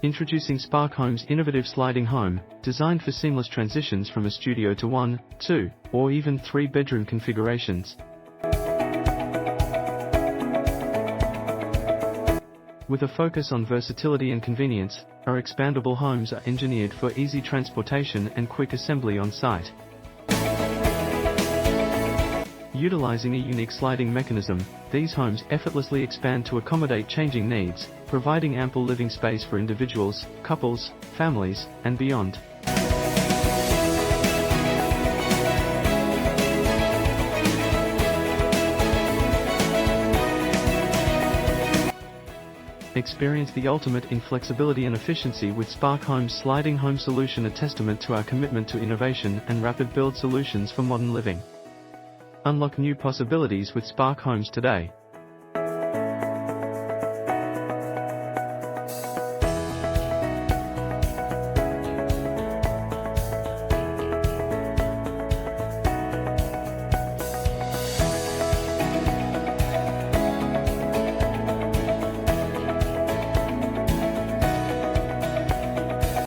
Introducing Spark Home's innovative sliding home, designed for seamless transitions from a studio to 1, 2, or even 3-bedroom configurations. With a focus on versatility and convenience, our expandable homes are engineered for easy transportation and quick assembly on site. Utilizing a unique sliding mechanism, these homes effortlessly expand to accommodate changing needs, providing ample living space for individuals, couples, families, and beyond. Experience the ultimate in flexibility and efficiency with Spark Home's sliding home solution, a testament to our commitment to innovation and rapid build solutions for modern living. Unlock new possibilities with Spark Homes today.